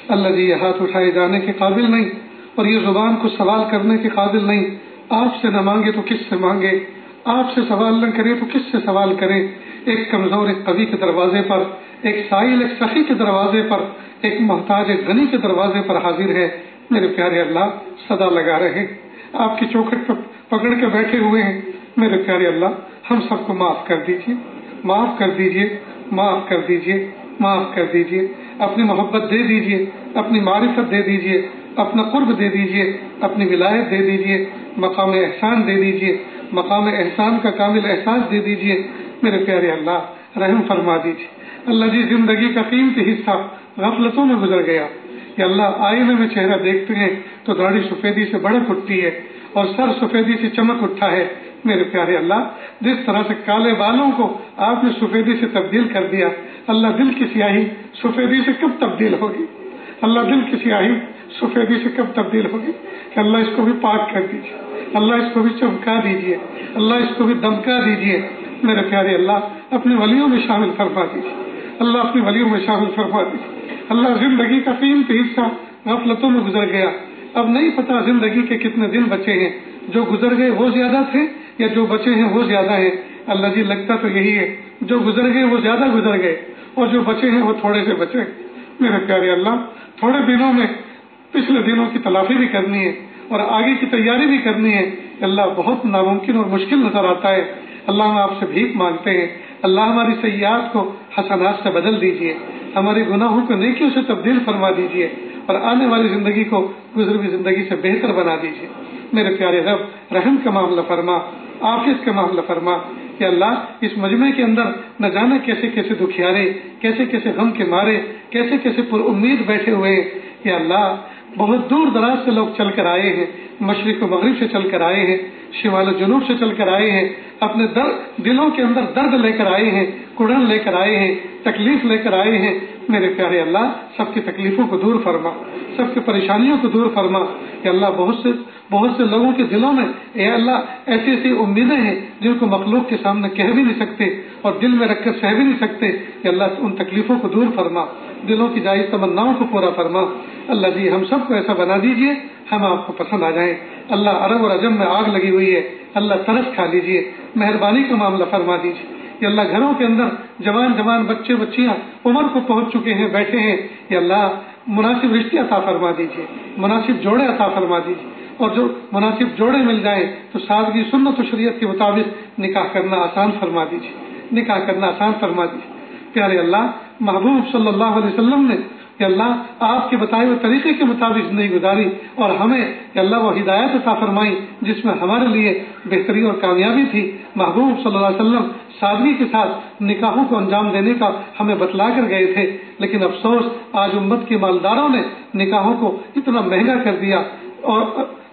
اللہ جی، یہ ہاتھ اٹھائے جانے کے قابل نہیں اور یہ زبان کو سوال کرنے کے قابل نہیں۔ آپ سے نہ مانگے تو کس سے مانگے، آپ سے سوال نہ کرے تو کس سے سوال کرے۔ ایک کمزور ایک قوی کے دروازے پر، ایک سائل ایک سخی کے دروازے پر، ایک محتاج ایک غنی کے دروازے پر حاضر ہے۔ میرے پیارے اللہ، صدا لگا رہے، آپ کی چوکھٹ پکڑ کے بیٹھے ہوئے ہیں۔ میرے پیارے اللہ، ہم سب کو معاف کر دیجیے، معاف کر دیجیے، معاف کر دیجیے، معاف کر دیجیے۔ اپنی محبت دے دیجیے، اپنی معرفت دے دیجیے، اپنا قرب دے دیجیے، اپنی ولایت دے دیجیے، مقام احسان دے دیجیے، مقام احسان کا کامل احساس دے دیجیے۔ میرے پیارے اللہ، رحم فرما دیجیے۔ اللہ جی، زندگی کا قیمتی حصہ غفلتوں میں گزر گیا۔ کہ اللہ، آئینے میں چہرہ دیکھتے ہیں تو داڑھی سفیدی سے بڑک اٹھتی ہے اور سر سفیدی سے چمک اٹھا ہے۔ میرے پیارے اللہ، جس طرح سے کالے بالوں کو آپ نے سفیدی سے تبدیل کر دیا، اللہ دل کی سیاہی سفیدی سے کب تبدیل ہوگی؟ اللہ دل کی سیاہی سفیدی سے کب تبدیل ہوگی؟ کہ اللہ اس کو بھی پاک کر دیجیے، اللہ اس کو بھی چمکا دیجیے، اللہ اس کو بھی دمکا دیجیے۔ میرے پیارے اللہ، اپنے ولیوں میں شامل فرما دیجیے، اللہ اپنے ولیوں میں شامل فرما دیجیے۔ اللہ، زندگی کا قیمتی حصہ غفلتوں میں گزر گیا، اب نہیں پتا زندگی کے کتنے دن بچے ہیں۔ جو گزر گئے وہ زیادہ تھے یا جو بچے ہیں وہ زیادہ ہیں؟ اللہ جی، لگتا تو یہی ہے، جو گزر گئے وہ زیادہ گزر گئے اور جو بچے ہیں وہ تھوڑے سے بچے۔ میرے پیارے اللہ، تھوڑے دنوں میں پچھلے دنوں کی تلافی بھی کرنی ہے اور آگے کی تیاری بھی کرنی ہے۔ اللہ، بہت ناممکن اور مشکل نظر آتا ہے۔ اللہ، ہم آپ سے بھیک مانگتے ہیں، اللہ ہماری سیئات کو حسنات سے بدل دیجیے، ہمارے گناہوں کو نیکیوں سے تبدیل فرما دیجیے اور آنے والی زندگی کو گزری ہوئی زندگی سے بہتر بنا دیجیے۔ میرے پیارے رب، رحم کا معاملہ فرما، عافیت کا معاملہ فرما۔ کہ اللہ، اس مجمع کے اندر نہ جانے کیسے کیسے دکھیارے، کیسے کیسے غم کے مارے، کیسے کیسے پر امید بیٹھے ہوئے ہیں۔ یا اللہ، بہت دور دراز سے لوگ چل کر آئے ہیں، مشرق و مغرب سے چل کر آئے ہیں، شمال و جنوب سے چل کر آئے ہیں، اپنے دلوں کے اندر درد لے کر آئے ہیں، کڑن لے کر آئے ہیں، تکلیف لے کر آئے ہیں۔ میرے پیارے اللہ سب کی تکلیفوں کو دور فرما، سب کی پریشانیوں کو دور فرما۔ کہ اللہ بہت سے لوگوں کے دلوں میں اے اللہ ایسی ایسی امیدیں ہیں جن کو مخلوق کے سامنے کہہ بھی نہیں سکتے اور دل میں رکھ کر سہ بھی نہیں سکتے۔ کہ اللہ ان تکلیفوں کو دور فرما، دلوں کی جائز تمناؤں کو پورا فرما۔ اللہ جی ہم سب کو ایسا بنا دیجئے ہم آپ کو پسند آ جائیں۔ اللہ عرب اور عجم میں آگ لگی ہوئی ہے، اللہ ترس کھا لیجئے، مہربانی کا معاملہ فرما دیجئے۔ کہ اللہ گھروں کے اندر جوان بچے بچیاں عمر کو پہنچ چکے ہیں، بیٹھے ہیں، کہ اللہ مناسب رشتے عطا فرما دیجئے، مناسب جوڑے عطا فرما دیجئے، اور جو مناسب جوڑے مل جائیں تو سادگی سنت و شریعت کے مطابق نکاح کرنا آسان فرما دیجئے، نکاح کرنا آسان فرما دیجئے۔ پیارے اللہ محبوب صلی اللہ علیہ وسلم نے کہ اللہ آپ کے بتائے ہوئے طریقے کے مطابق زندگی گزاری اور ہمیں کہ اللہ وہ ہدایت عطا فرمائی جس میں ہمارے لیے بہتری اور کامیابی تھی۔ محبوب صلی اللہ علیہ وسلم سادگی کے ساتھ نکاحوں کو انجام دینے کا ہمیں بتلا کر گئے تھے، لیکن افسوس آج امت کے مالداروں نے نکاحوں کو اتنا مہنگا کر دیا اور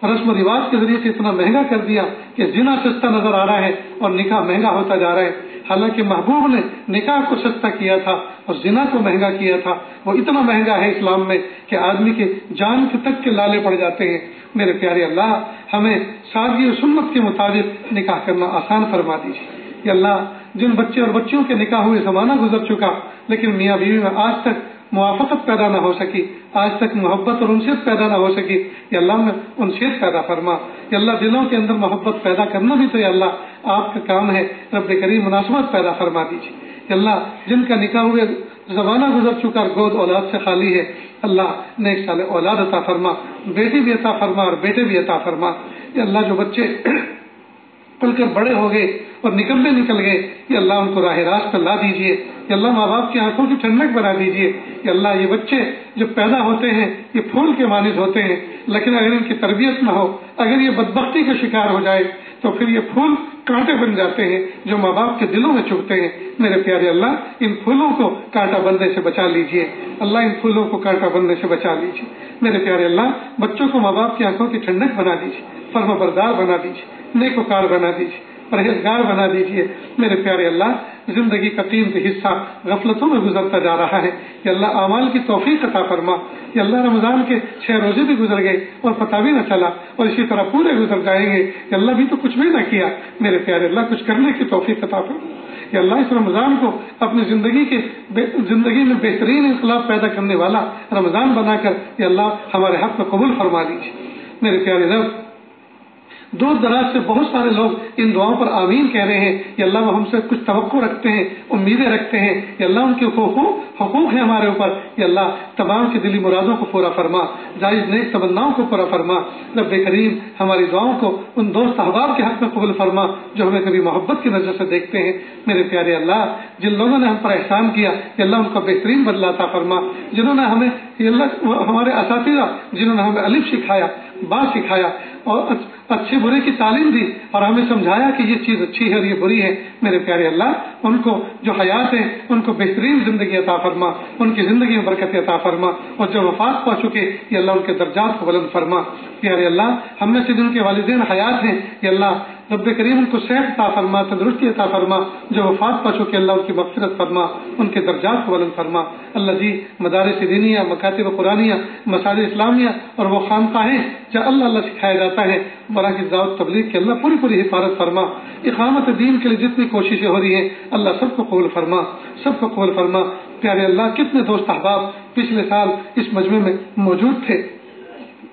رسم و رواج کے ذریعے سے اتنا مہنگا کر دیا کہ زنا سستا نظر آ رہا ہے اور نکاح مہنگا ہوتا جا رہا ہے۔ حالانکہ محبوب نے نکاح کو سستا کیا تھا اور زنا کو مہنگا کیا تھا۔ وہ اتنا مہنگا ہے اسلام میں کہ آدمی کے جان تک کے لالے پڑ جاتے ہیں۔ میرے پیارے اللہ ہمیں سادگی و سنت کے مطابق نکاح کرنا آسان فرما دیجیے۔ کہ اللہ جن بچے اور بچیوں کے نکاح ہوئے زمانہ گزر چکا لیکن میاں بیوی میں آج تک موافقت پیدا نہ ہو سکی، آج تک محبت اور انسیت پیدا نہ ہو سکی، یا اللہ میں انسیت پیدا فرما۔ یا اللہ دلوں کے اندر محبت پیدا کرنا بھی تو یا اللہ آپ کا کام ہے، رب کریم مناسبت پیدا فرما دیجیے۔ یا اللہ جن کا نکاح ہوئے زمانہ گزر چکا اور گود اولاد سے خالی ہے، اللہ نیک سال اولاد عطا فرما، بیٹی بھی عطا فرما اور بیٹے بھی عطا فرما۔ یا اللہ جو بچے پل کر بڑے ہو گئے اور نکلنے نکل گئے، یا اللہ ان کو راہ راست پر لا دیجیے۔ یا اللہ ماں باپ کی آنکھوں کی ٹھنڈک بنا دیجیے۔ یا اللہ یہ بچے جو پیدا ہوتے ہیں یہ پھول کے مانند ہوتے ہیں، لیکن اگر ان کی تربیت نہ ہو، اگر یہ بدبختی کا شکار ہو جائے تو پھر یہ پھول کانٹے بن جاتے ہیں جو ماں باپ کے دلوں میں چبھتے ہیں۔ میرے پیارے اللہ ان پھولوں کو کانٹا بننے سے بچا لیجیے، اللہ ان پھولوں کو کانٹا بننے سے بچا لیجیے۔ میرے پیارے اللہ بچوں کو ماں باپ کی آنکھوں کی ٹھنڈک بنا دیجیے، فرما بردار بنا دیجیے، نیکوکار بنا دیجیے، پرہیزگار بنا دیجیے۔ میرے پیارے اللہ زندگی کا قیمتی حصہ غفلتوں میں گزرتا جا رہا ہے، کہ اللہ اعمال کی توفیق عطا فرما۔ کہ اللہ رمضان کے 6 روزے بھی گزر گئے اور پتہ بھی نہ چلا، اور اسی طرح پورے گزر جائیں گے کہ اللہ بھی تو کچھ بھی نہ کیا۔ میرے پیارے اللہ کچھ کرنے کی توفیق عطا فرما۔ کہ اللہ اس رمضان کو اپنی زندگی میں بہترین انقلاب پیدا کرنے والا رمضان بنا کر کہ اللہ ہمارے حق میں قبول فرما لیجیے۔ میرے پیارے رب دور دراز سے بہت سارے لوگ ان دعاؤں پر آمین کہہ رہے ہیں کہ اللہ وہ ہم سے کچھ توقع رکھتے ہیں، امیدیں رکھتے ہیں کہ اللہ ان کے حقوق ہیں ہمارے اوپر، کہ اللہ تمام کی دلی مرادوں کو پورا فرما، جائز نیک تمناؤں کو پورا فرما۔ رب کریم ہماری دعاؤں کو ان دوست احباب کے حق میں قبول فرما جو ہمیں کبھی محبت کی نظر سے دیکھتے ہیں۔ میرے پیارے اللہ جن لوگوں نے ہم پر احسان کیا کہ اللہ ان کو بہترین بدلہ عطا فرما، جنہوں نے ہمیں ہمارے اساتذہ جنہوں نے ہمیں الف سکھایا، با سکھایا اور اچھے برے کی تعلیم دی اور ہمیں سمجھایا کہ یہ چیز اچھی ہے اور یہ بری ہے، میرے پیارے اللہ ان کو جو حیات ہے ان کو بہترین زندگی عطا فرما، ان کی زندگی میں برکت عطا فرما، اور جو وفات پا چکے یہ اللہ ان کے درجات کو بلند فرما۔ پیارے اللہ ہم میں سے جن کے والدین حیات ہیں یہ اللہ رب کریم ان کو صحت عطا فرما، تندرستی عطا فرما، جو وفات پا چکے اللہ ان کی مغفرت فرما، ان کے درجات کو بلند فرما۔ اللہ جی مدارس دینیہ، مکاتب قرآنیہ، مساجد اسلامیہ اور وہ خانقاہیں جہاں اللہ سکھایا جاتا ہے مراکز دعوت تبلیغ کے اللہ پوری حفاظت فرما۔ اقامت دین کے لیے جتنی کوششیں ہو رہی ہیں اللہ سب کو قبول فرما، سب کو قبول فرما۔ پیارے اللہ کتنے دوست احباب پچھلے سال اس مجمع میں موجود تھے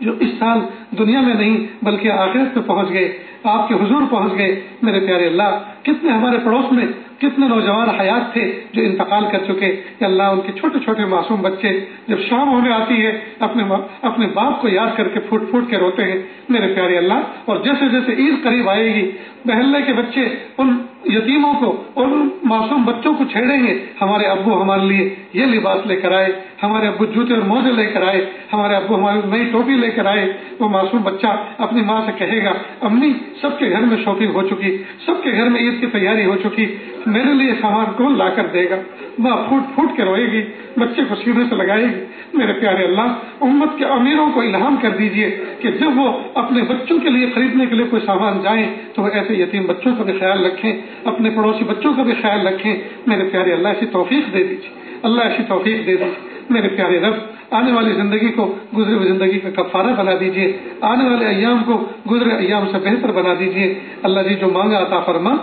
جو اس سال دنیا میں نہیں بلکہ آخرت میں پہنچ گئے، آپ کے حضور پہنچ گئے۔ میرے پیارے اللہ کتنے ہمارے پڑوس میں کتنے نوجوان حیات تھے جو انتقال کر چکے، کہ اللہ ان کے چھوٹے چھوٹے معصوم بچے جب شام ہونے آتی ہے اپنے باپ کو یاد کر کے پھوٹ کے روتے ہیں۔ میرے پیارے اللہ اور جیسے جیسے عید قریب آئے گی محلے کے بچے ان یتیموں کو اور ان معصوم بچوں کو چھیڑیں گے، ہمارے ابو ہمارے لیے یہ لباس لے کر آئے، ہمارے ابو جوتے اور موزے لے کر آئے، ہمارے ابو ہماری نئی ٹوپی لے کر آئے۔ وہ معصوم بچہ اپنی ماں سے کہے گا امی سب کے گھر میں شاپنگ ہو چکی، سب کے گھر میں عید کی تیاری ہو چکی، میرے لیے سامان کون لا کر دے گا؟ ماں پھوٹ پھوٹ کے روئے گی، بچے کو سینے سے لگائے گی۔ میرے پیارے اللہ، امت کے امیروں کو الہام کر دیجئے کہ جب وہ اپنے بچوں کے لیے خریدنے کے لیے کوئی سامان جائیں تو وہ ایسے یتیم بچوں کا بھی خیال رکھیں، اپنے پڑوسی بچوں کا بھی خیال رکھیں۔ میرے پیارے اللہ، ایسی توفیق دے دیجیے، اللہ ایسی توفیق دے دیجیے۔ میرے پیارے رب، آنے والی زندگی کو گزرے ہوئی زندگی کا کفارہ بنا دیجیے، آنے والے ایام کو گزرے ایام سے بہتر بنا دیجیے۔ اللہ جی جو مانگا عطا فرما،